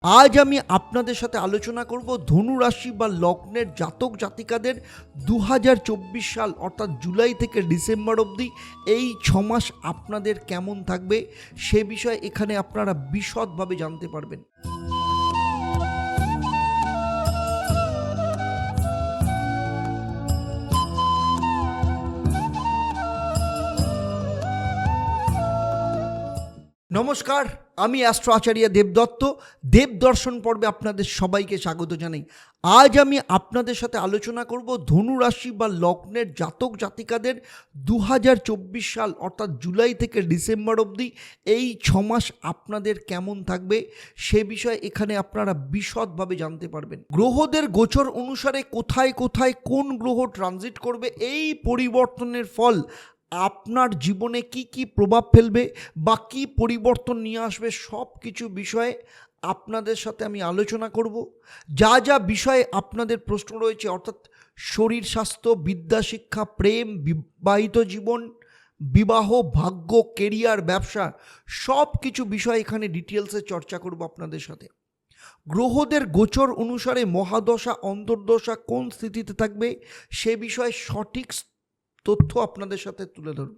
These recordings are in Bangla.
আজ আমি আপনাদের সাথে আলোচনা করব ধনু রাশি বা লগ্নের জাতক জাতিকাদের 2024 সাল অর্থাৎ জুলাই থেকে ডিসেম্বর অবধি এই 6 মাস আপনাদের কেমন থাকবে সে বিষয়ে এখানে আপনারা বিশদভাবে জানতে পারবেন। নমস্কার, আমি অ্যাস্ট্রো আচার্য দেবদত্ত। দেবদর্শন পর্বে আপনাদের সবাইকে স্বাগত জানাই। আজ আমি আপনাদের সাথে আলোচনা করব ধনু রাশি বা লগ্নের জাতক জাতিকাদের 2024 সাল অর্থাৎ জুলাই থেকে ডিসেম্বর অবধি এই 6 মাস আপনাদের কেমন থাকবে সে বিষয়ে এখানে আপনারা বিশদভাবে জানতে পারবেন। গ্রহদের গোচর অনুসারে কোথায় কোথায় কোন গ্রহ ট্রানজিট করবে, এই পরিবর্তনের ফল আপনার জীবনে কি কি প্রভাব ফেলবে বা কী পরিবর্তন নিয়ে আসবে, সব কিছু বিষয়ে আপনাদের সাথে আমি আলোচনা করব। যা যা বিষয়ে আপনাদের প্রশ্ন রয়েছে অর্থাৎ শরীর স্বাস্থ্য, বিদ্যা শিক্ষা, প্রেম, বিবাহিত জীবন, বিবাহ, ভাগ্য, কেরিয়ার, ব্যবসা, সব কিছু বিষয় এখানে ডিটেলসে চর্চা করব আপনাদের সাথে। গ্রহদের গোচর অনুসারে মহাদশা অন্তর্দশা কোন স্থিতিতে থাকবে সে বিষয়ে সঠিক তথ্য আপনাদের সাথে তুলে ধরব।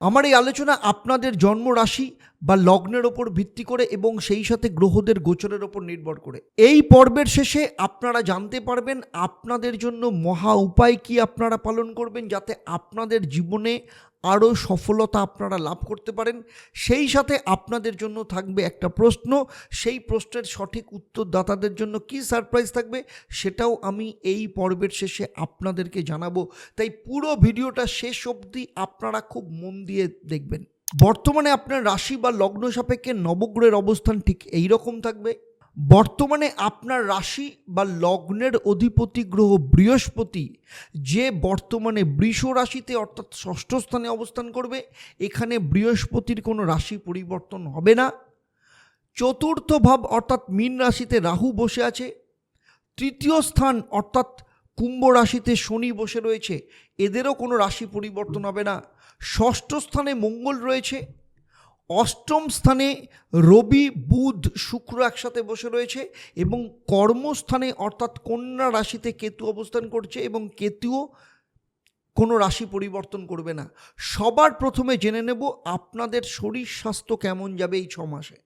আমার এই আলোচনা আপনাদের জন্ম রাশি বা লগ্নের ওপর ভিত্তি করে এবং সেই সাথে গ্রহদের গোচরের ওপর নির্ভর করে। এই পর্বের শেষে আপনারা জানতে পারবেন আপনাদের জন্য মহা উপায় কি আপনারা পালন করবেন যাতে আপনাদের জীবনে আরও সফলতা আপনারা লাভ করতে পারেন। সেই সাথে আপনাদের জন্য থাকবে একটা প্রশ্ন, সেই প্রশ্নের সঠিক উত্তরদাতাদের জন্য কি সারপ্রাইজ থাকবে সেটাও আমি এই পর্বের শেষে আপনাদেরকে জানাবো। তাই পুরো ভিডিওটা শেষ অবধি আপনারা খুব মন দিয়ে দেখবেন। বর্তমানে আপনার রাশি বা লগ্ন সাপেক্ষে নবগ্রহের অবস্থান ঠিক এই রকম থাকবে। বর্তমানে আপনার রাশি বা লগ্নের অধিপতি গ্রহ বৃহস্পতি, যে বর্তমানে বৃষ রাশিতে অর্থাৎ ষষ্ঠ স্থানে অবস্থান করবে, এখানে বৃহস্পতির কোনো রাশি পরিবর্তন হবে না। চতুর্থ ভাব অর্থাৎ মীন রাশিতে রাহু বসে আছে। তৃতীয় স্থান অর্থাৎ কুম্ভ রাশিতে শনি বসে রয়েছে, এদেরও কোনো রাশি পরিবর্তন হবে না। ষষ্ঠ স্থানে মঙ্গল রয়েছে। অষ্টম স্থানে রবি, বুধ, শুক্র একসাথে বসে রয়েছে এবং কর্মস্থানে অর্থাৎ কন্যা রাশিতে কেতু অবস্থান করছে এবং কেতুও কোনো রাশি পরিবর্তন করবে না। সবার প্রথমে জেনে নেব আপনাদের শরীর স্বাস্থ্য কেমন যাবে এই 6 মাসে।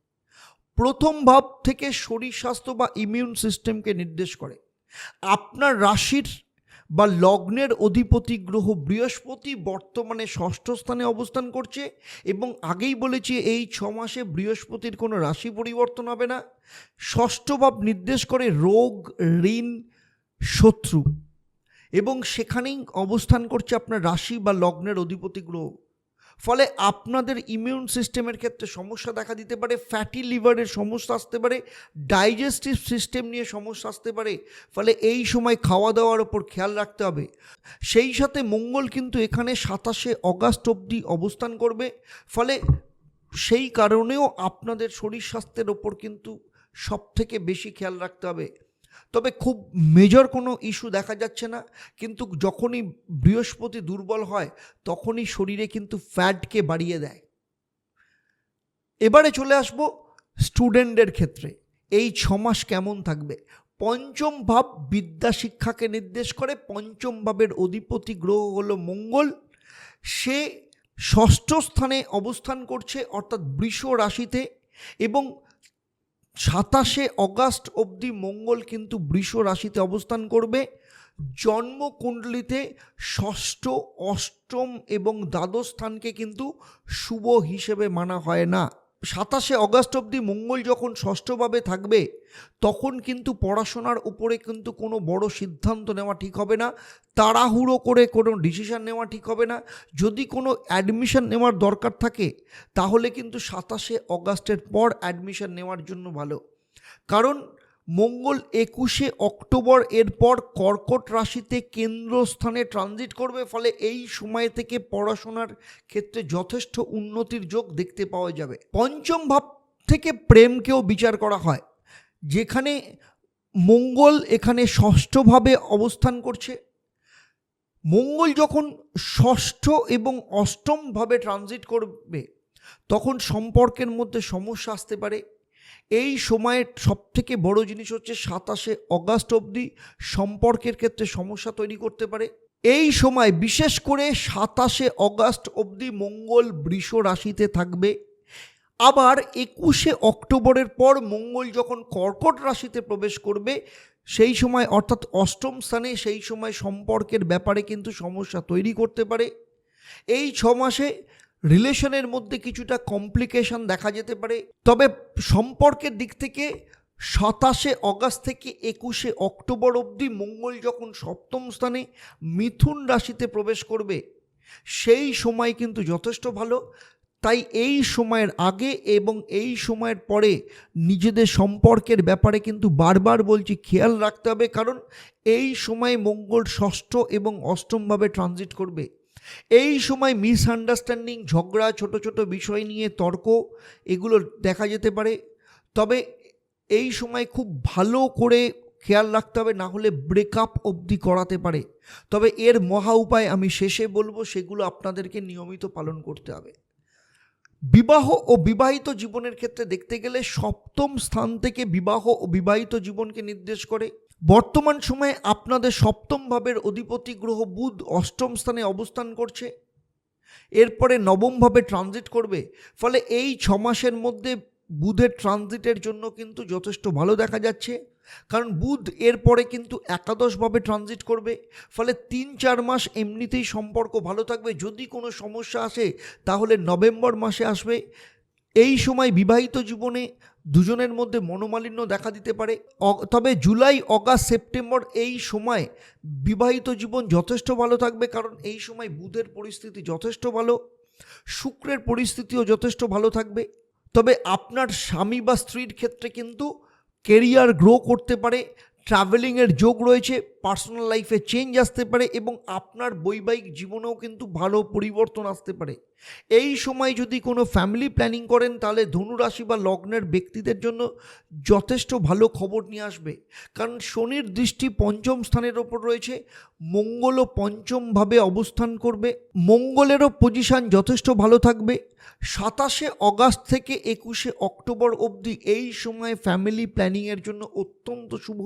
প্রথম ভাব থেকে শরীর স্বাস্থ্য বা ইমিউন সিস্টেমকে নির্দেশ করে। আপনার রাশির বা লগ্নের অধিপতি গ্রহ বৃহস্পতি বর্তমানে ষষ্ঠ স্থানে অবস্থান করছে এবং আগেই বলেছি এই 6 মাসে বৃহস্পতির কোনো রাশি পরিবর্তন হবে না। ষষ্ঠ ভাব নির্দেশ করে রোগ, ঋণ, শত্রু এবং সেখানেই অবস্থান করছে আপনার রাশি বা লগ্নের অধিপতি গ্রহ। ফলে আপনাদের ইমিউন সিস্টেমের ক্ষেত্রে সমস্যা দেখা দিতে পারে, ফ্যাটি লিভারের সমস্যা আসতে পারে, ডাইজেস্টিভ সিস্টেম নিয়ে সমস্যা আসতে পারে। ফলে এই সময় খাওয়া দাওয়ার ওপর খেয়াল রাখতে হবে। সেই সাথে মঙ্গল কিন্তু এখানে 27শে অগাস্ট অবধি অবস্থান করবে। ফলে সেই কারণেও আপনাদের শরীর স্বাস্থ্যের ওপর কিন্তু সবথেকে বেশি খেয়াল রাখতে হবে। তবে খুব মেজর কোনো ইস্যু দেখা যাচ্ছে না, কিন্তু যখনই বৃহস্পতি দুর্বল হয় তখনই শরীরে কিন্তু ফ্যাটকে বাড়িয়ে দেয়। এবারে চলে আসব স্টুডেন্টদের ক্ষেত্রে এই 6 মাস কেমন থাকবে। পঞ্চম ভাব বিদ্যা শিক্ষাকে নির্দেশ করে। পঞ্চম ভাবের অধিপতি গ্রহ হলো মঙ্গল, সে ষষ্ঠ স্থানে অবস্থান করছে অর্থাৎ বৃষ রাশিতে এবং 27শে অগাস্ট অবধি মঙ্গল কিন্তু বৃষ রাশিতে অবস্থান করবে। জন্মকুণ্ডলিতে ষষ্ঠ, অষ্টম এবং দ্বাদশ স্থানকে কিন্তু শুভ হিসেবে মানা হয় না। 27শে অগাস্ট অবধি মঙ্গল যখন ষষ্ঠভাবে থাকবে তখন কিন্তু পড়াশোনার উপরে কিন্তু কোনো বড় সিদ্ধান্ত নেওয়া ঠিক হবে না। তাড়াহুড়ো করে কোনো ডিসিশন নেওয়া ঠিক হবে না। যদি কোনো অ্যাডমিশন নেওয়ার দরকার থাকে তাহলে কিন্তু 27শে অগাস্টের পর অ্যাডমিশন নেওয়ার জন্য ভালো। কারণ মঙ্গল 21শে অক্টোবর এরপর কর্কট রাশিতে কেন্দ্রস্থানে ট্রানজিট করবে। ফলে এই সময় থেকে পড়াশোনার ক্ষেত্রে যথেষ্ট উন্নতির যোগ দেখতে পাওয়া যাবে। পঞ্চম ভাব থেকে প্রেমকেও বিচার করা হয়, যেখানে মঙ্গল এখানে ষষ্ঠভাবে অবস্থান করছে। মঙ্গল যখন ষষ্ঠ এবং অষ্টমভাবে ট্রানজিট করবে তখন সম্পর্কের মধ্যে সমস্যা আসতে পারে এই সময়ের সবথেকে বড় জিনিস হচ্ছে 27শে অগাস্ট অবধি সম্পর্কের ক্ষেত্রে সমস্যা তৈরি করতে পারে। এই সময় বিশেষ করে 27শে অগাস্ট অবধি মঙ্গল বৃষ রাশিতে থাকবে। আবার 21শে অক্টোবরের পর মঙ্গল যখন কর্কট রাশিতে প্রবেশ করবে সেই সময় অর্থাৎ অষ্টম স্থানে, সেই সময় সম্পর্কের ব্যাপারে কিন্তু সমস্যা তৈরি করতে পারে। এই 6 মাসে রিলেশনের মধ্যে কিছুটা কমপ্লিকেশন দেখা যেতে পারে। তবে সম্পর্কের দিক থেকে 27শে অগাস্ট থেকে 21শে অক্টোবর অবধি মঙ্গল যখন সপ্তম স্থানে মিথুন রাশিতে প্রবেশ করবে সেই সময় কিন্তু যথেষ্ট ভালো। তাই এই সময়ের আগে এবং এই সময়ের পরে নিজেদের সম্পর্কের ব্যাপারে কিন্তু বারবার বলছি খেয়াল রাখতে হবে, কারণ এই সময় মঙ্গল ষষ্ঠ এবং অষ্টমভাবে ট্রানজিট করবে। এই সময় মিসআন্ডারস্ট্যান্ডিং, ঝগড়া, ছোট ছোট বিষয় নিয়ে তর্ক এগুলো দেখা যেতে পারে। তবে এই সময় খুব ভালো করে খেয়াল রাখতে হবে, না হলে ব্রেকআপ অবধি করাতে পারে। তবে এর মহা উপায় আমি শেষে বলবো, সেগুলো আপনাদেরকে নিয়মিত পালন করতে হবে। বিবাহ ও বিবাহিত জীবনের ক্ষেত্রে দেখতে গেলে সপ্তম স্থান থেকে বিবাহ ও বিবাহিত জীবনকে নির্দেশ করে। বর্তমান সময়ে আপনাদের সপ্তম ভাবের অধিপতি গ্রহ বুধ অষ্টম স্থানে অবস্থান করছে, এরপরে নবমভাবে ট্রানজিট করবে। ফলে এই 6 মাসের মধ্যে বুধের ট্রানজিটের জন্য কিন্তু যথেষ্ট ভালো দেখা যাচ্ছে, কারণ বুধ এরপরে কিন্তু একাদশভাবে ট্রানজিট করবে। ফলে 3-4 মাস এমনিতেই সম্পর্ক ভালো থাকবে। যদি কোনো সমস্যা আসে তাহলে নভেম্বর মাসে আসবে। এই সময় বিবাহিত জীবনে দুজনের মধ্যে মনোমালিন্য দেখা দিতে পারে। তবে জুলাই, অগাস্ট, সেপ্টেম্বর এই সময় বিবাহিত জীবন যথেষ্ট ভালো থাকবে, কারণ এই সময় বুধের পরিস্থিতি যথেষ্ট ভালো, শুক্রের পরিস্থিতিও যথেষ্ট ভালো থাকবে। তবে আপনার স্বামী বা স্ত্রীর ক্ষেত্রে কিন্তু কেরিয়ার গ্রো করতে পারে, ট্রাভেলিংয়ের যোগ রয়েছে, পার্সোনাল লাইফে চেঞ্জ আসতে পারে এবং আপনার বৈবাহিক জীবনেও কিন্তু ভালো পরিবর্তন আসতে পারে। এই সময় যদি কোনো ফ্যামিলি প্ল্যানিং করেন তাহলে ধনুরাশি বা লগ্নের ব্যক্তিদের জন্য যথেষ্ট ভালো খবর নিয়ে আসবে, কারণ শনির দৃষ্টি পঞ্চম স্থানের ওপর রয়েছে, মঙ্গলও পঞ্চমভাবে অবস্থান করবে, মঙ্গলেরও পজিশন যথেষ্ট ভালো থাকবে। 27শে অগাস্ট থেকে 21শে অক্টোবর অবধি এই সময় ফ্যামিলি প্ল্যানিংয়ের জন্য অত্যন্ত শুভ।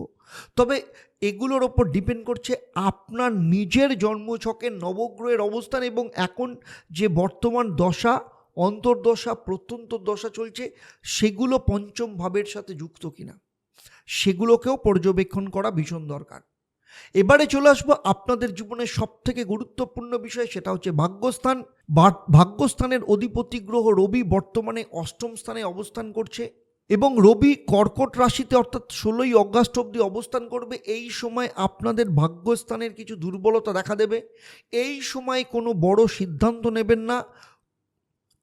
তবে এগুলোর ওপর ডিপেন্ড করছে আপনার নিজের জন্মছকের নবগ্রহের অবস্থান এবং এখন যে বর্তমান দশা, অন্তর্দশা, প্রত্যন্তর দশা চলছে সেগুলো পঞ্চম ভাবের সাথে যুক্ত কিনা, সেগুলোকেও পর্যবেক্ষণ করা ভীষণ দরকার। এবারে চলে আসবো আপনাদের জীবনের সবথেকে গুরুত্বপূর্ণ বিষয়, সেটা হচ্ছে ভাগ্যস্থান। ভাগ্যস্থানের অধিপতি গ্রহ রবি বর্তমানে অষ্টম স্থানে অবস্থান করছে এবং রবি কর্কট রাশিতে অর্থাৎ 16ই অগাস্ট অবধি অবস্থান করবে। এই সময় আপনাদের ভাগ্যস্থানের কিছু দুর্বলতা দেখা দেবে। এই সময় কোনো বড় সিদ্ধান্ত নেবেন না।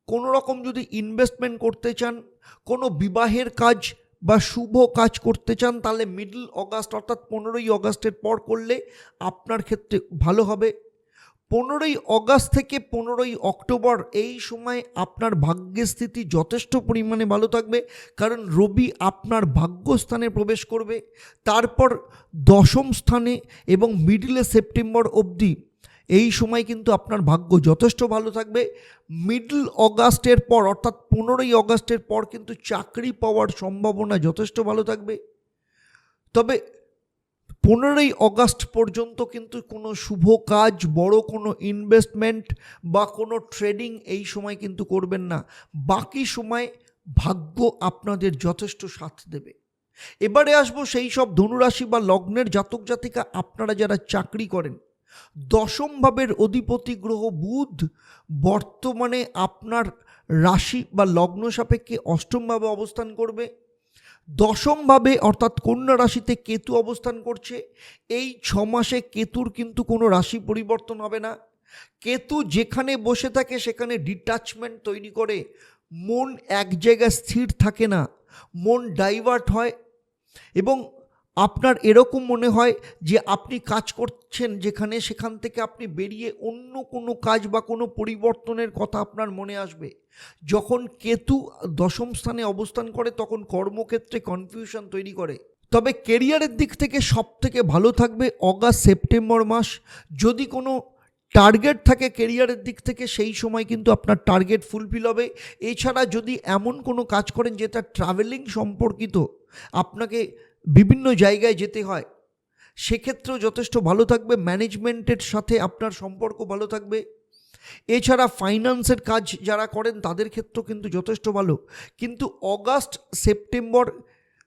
কোনো রকম যদি ইনভেস্টমেন্ট করতে চান, কোনো বিবাহের কাজ বা শুভ কাজ করতে চান তাহলে মিডল অগাস্ট অর্থাৎ 15ই অগাস্টের পর করলে আপনার ক্ষেত্রে ভালো হবে। 15ই অগাস্ট থেকে 15ই অক্টোবর এই সময় আপনার ভাগ্যের স্থিতি যথেষ্ট পরিমাণে ভালো থাকবে, কারণ রবি আপনার ভাগ্যস্থানে প্রবেশ করবে। তারপর দশম স্থানে এবং মিডলে সেপ্টেম্বর অবধি এই সময় কিন্তু আপনার ভাগ্য যথেষ্ট ভালো থাকবে। মিডল অগাস্টের পর অর্থাৎ 15ই অগাস্টের পর কিন্তু চাকরি পাওয়ার সম্ভাবনা যথেষ্ট ভালো থাকবে। তবে 15ই অগাস্ট পর্যন্ত কিন্তু কোনো শুভ কাজ, বড় কোনো ইনভেস্টমেন্ট বা কোনো ট্রেডিং এই সময় কিন্তু করবেন না। বাকি সময় ভাগ্য আপনাদের যথেষ্ট সাথ দেবে। এবারে আসবো সেই সব ধনুরাশি বা লগ্নের জাতক জাতিকা আপনারা যারা চাকরি করেন। দশম ভাবের অধিপতি গ্রহ বুধ বর্তমানে আপনার রাশি বা লগ্ন সাপেক্ষে অষ্টমভাবে অবস্থান করবে। দশমভাবে অর্থাৎ কন্যা রাশিতে কেতু অবস্থান করছে। এই 6 মাসে কেতুর কিন্তু কোনো রাশি পরিবর্তন হবে না। কেতু যেখানে বসে থাকে সেখানে ডিট্যাচমেন্ট তৈরি করে, মন এক জায়গায় স্থির থাকে না, মন ডাইভার্ট হয় এবং আপনার এরকম মনে হয় যে আপনি কাজ করছেন যেখানে, সেখান থেকে আপনি বেরিয়ে অন্য কোনো কাজ বা কোনো পরিবর্তনের কথা আপনার মনে আসবে। যখন কেতু দশম স্থানে অবস্থান করে তখন কর্মক্ষেত্রে কনফিউশন তৈরি করে। তবে কেরিয়ারের দিক থেকে সব থেকে ভালো থাকবে অগাস্ট সেপ্টেম্বর মাস। যদি কোনো টার্গেট থাকে কেরিয়ারের দিক থেকে, সেই সময় কিন্তু আপনার টার্গেট ফুলফিল হবে। এছাড়া যদি এমন কোনো কাজ করেন যেটা ট্রাভেলিং সম্পর্কিত, আপনাকে বিভিন্ন জায়গায় যেতে হয়, সেক্ষেত্রেও যথেষ্ট ভালো থাকবে। ম্যানেজমেন্টের সাথে আপনার সম্পর্ক ভালো থাকবে। এছাড়া ফাইন্যান্সের কাজ যারা করেন তাদের ক্ষেত্রেও কিন্তু যথেষ্ট ভালো। কিন্তু অগাস্ট সেপ্টেম্বর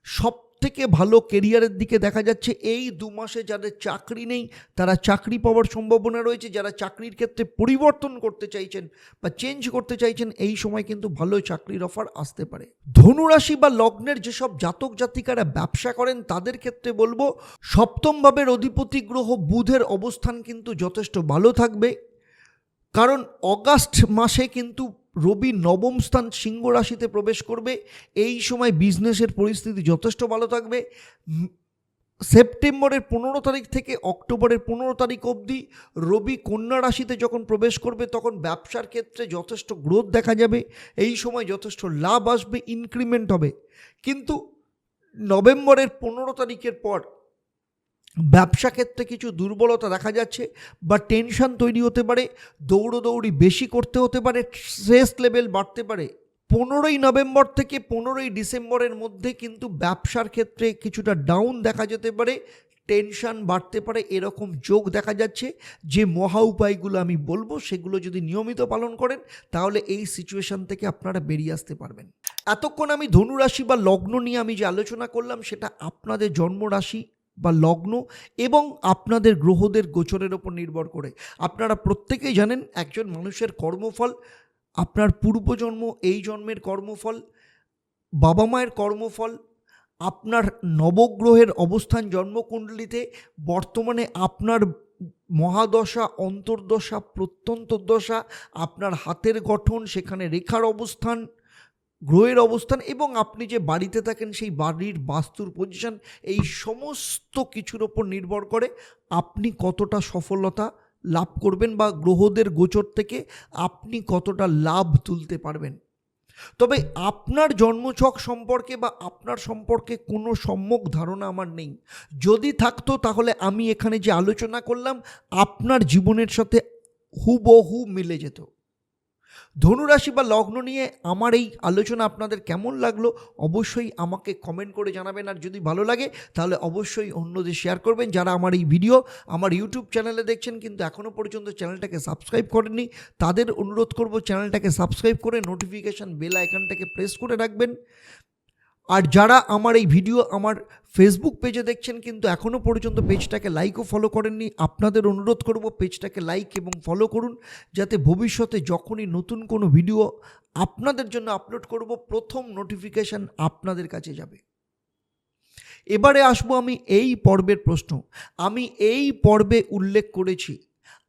সব থেকে ভালো কেরিয়ারের দিকে দেখা যাচ্ছে। এই 2 মাসে যাদের চাকরি নেই তারা চাকরি পাওয়ার সম্ভাবনা রয়েছে। যারা চাকরির ক্ষেত্রে পরিবর্তন করতে চাইছেন বা চেঞ্জ করতে চাইছেন, এই সময় কিন্তু ভালো চাকরির অফার আসতে পারে। ধনুরাশি বা লগ্নের যেসব জাতক জাতিকারা ব্যবসা করেন তাদের ক্ষেত্রে বলবো, সপ্তম ভাবের অধিপতি গ্রহ বুধের অবস্থান কিন্তু যথেষ্ট ভালো থাকবে। কারণ অগাস্ট মাসে কিন্তু রবি নবম স্থান সিংহ রাশিতে প্রবেশ করবে। এই সময় বিজনেসের পরিস্থিতি যথেষ্ট ভালো থাকবে। সেপ্টেম্বরের 15 তারিখ থেকে অক্টোবরের 15 তারিখ অবধি রবি কন্যা রাশিতে যখন প্রবেশ করবে তখন ব্যবসার ক্ষেত্রে যথেষ্ট গ্রোথ দেখা যাবে। এই সময় যথেষ্ট লাভ আসবে, ইনক্রিমেন্ট হবে। কিন্তু নভেম্বরের 15 তারিখের পর ব্যবসা ক্ষেত্রে কিছু দুর্বলতা দেখা যাচ্ছে বা টেনশন তৈরি হতে পারে, দৌড়োদৌড়ি বেশি করতে হতে পারে, স্ট্রেস লেভেল বাড়তে পারে। 15ই নভেম্বর থেকে 15ই ডিসেম্বরের মধ্যে কিন্তু ব্যবসার ক্ষেত্রে কিছুটা ডাউন দেখা যেতে পারে, টেনশন বাড়তে পারে, এরকম যোগ দেখা যাচ্ছে। যে মহা উপায়গুলো আমি বলবো সেগুলো যদি নিয়মিত পালন করেন তাহলে এই সিচুয়েশন থেকে আপনারা বেরিয়ে আসতে পারবেন। এতক্ষণ আমি ধনুরাশি বা লগ্ন নিয়ে আমি যে আলোচনা করলাম সেটা আপনাদের জন্মরাশি বা লগ্ন এবং আপনাদের গ্রহদের গোচরের ওপর নির্ভর করে। আপনারা প্রত্যেকেই জানেন একজন মানুষের কর্মফল, আপনার পূর্বজন্ম, এই জন্মের কর্মফল, বাবা মায়ের কর্মফল, আপনার নবগ্রহের অবস্থান জন্মকুণ্ডলিতে, বর্তমানে আপনার মহাদশা, অন্তর্দশা, প্রত্যন্তর্দশা, আপনার হাতের গঠন, সেখানে রেখার অবস্থান, গ্রহের অবস্থান এবং আপনি যে বাড়িতে থাকেন সেই বাড়ির বাস্তুর পজিশন, এই সমস্ত কিছুর ওপর নির্ভর করে আপনি কতটা সফলতা লাভ করবেন বা গ্রহদের গোচর থেকে আপনি কতটা লাভ তুলতে পারবেন। তবে আপনার জন্মছক সম্পর্কে বা আপনার সম্পর্কে কোনো সম্যক ধারণা আমার নেই। যদি থাকতো তাহলে আমি এখানে যে আলোচনা করলাম আপনার জীবনের সাথে হুবহু মিলে যেত। ধনুরাশি বা লগ্ন নিয়ে আমার এই আলোচনা আপনাদের কেমন লাগলো অবশ্যই আমাকে কমেন্ট করে জানাবেন। আর যদি ভালো লাগে তাহলে অবশ্যই অন্যদের শেয়ার করবেন। যারা আমার এই ভিডিও আমার ইউটিউব চ্যানেলে দেখছেন কিন্তু এখনও পর্যন্ত চ্যানেলটাকে সাবস্ক্রাইব করেননি, তাদের অনুরোধ করব চ্যানেলটাকে সাবস্ক্রাইব করে নোটিফিকেশান বেল আইকনটাকে প্রেস করে রাখবেন। আর যারা আমার এই ভিডিও আমার ফেসবুক পেজে দেখছেন কিন্তু এখনও পর্যন্ত পেজটাকে লাইক ও ফলো করেননি, আপনাদের অনুরোধ করব পেজটাকে লাইক এবং ফলো করুন, যাতে ভবিষ্যতে যখনই নতুন কোনো ভিডিও আপনাদের জন্য আপলোড করব প্রথম নোটিফিকেশান আপনাদের কাছে যাবে। এবারে আসবো আমি এই পর্বের প্রশ্ন। আমি এই পর্বে উল্লেখ করেছি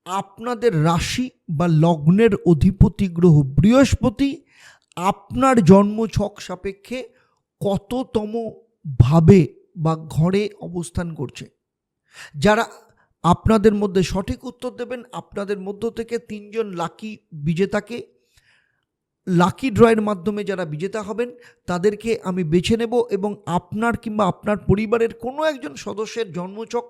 আপনাদের রাশি বা লগ্নের অধিপতি গ্রহ বৃহস্পতি আপনার জন্মছক সাপেক্ষে কততম ভাবে বা ঘরে অবস্থান করছে। যারা আপনাদের মধ্যে সঠিক উত্তর দেবেন, আপনাদের মধ্য থেকে 3 জন লাকি বিজেতাকে লাকি ড্রয়ের মাধ্যমে যারা বিজেতা হবেন তাদেরকে আমি বেছে নেব এবং আপনার কিংবা আপনার পরিবারের কোনো একজন সদস্যের জন্মছক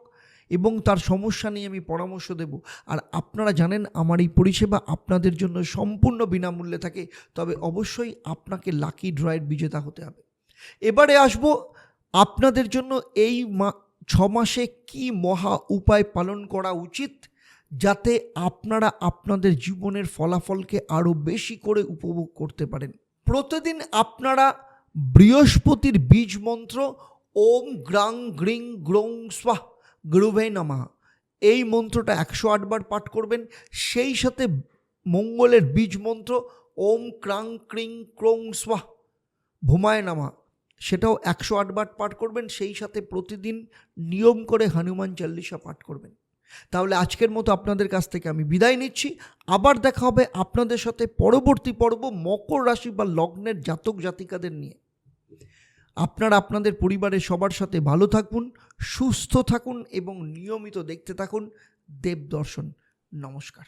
এবং তার সমস্যা নিয়ে আমি পরামর্শ দেব। আর আপনারা জানেন আমার এই পরিষেবা আপনাদের জন্য সম্পূর্ণ বিনামূল্যে থাকে, তবে অবশ্যই আপনাকে লাকি ড্রয়ের বিজেতা হতে হবে। এবারে আসব আপনাদের জন্য এই 6 মাসে কি মহা উপায় পালন করা উচিত যাতে আপনারা আপনাদের জীবনের ফলাফলকে আরও বেশি করে উপভোগ করতে পারেন। প্রতিদিন আপনারা বৃহস্পতির বীজ মন্ত্র ওম গ্রাং গ্রিং গ্রৌং স্বাহ গুরুভে নমঃ এই মন্ত্রটা 108 বার পাঠ করবেন। সেই সাথে মঙ্গলের বীজ মন্ত্র ওম ক্রাং ক্রিং ক্রৌং স্বাহ ভূমায় নমঃ সেটাও 108 বার পাঠ করবেন। সেই সাথে প্রতিদিন নিয়ম করে হনুমান চল্লিশা পাঠ করবেন। তাহলে আজকের মতো আপনাদের কাছ থেকে আমি বিদায় নিচ্ছি। আবার দেখা হবে আপনাদের সাথে পরবর্তী পর্ব মকর রাশি বা লগ্নের জাতক জাতিকাদের নিয়ে। আপনারা আপনাদের পরিবারের সবার সাথে ভালো থাকুন, সুস্থ থাকুন এবং নিয়মিত দেখতে থাকুন দেবদর্শন। নমস্কার।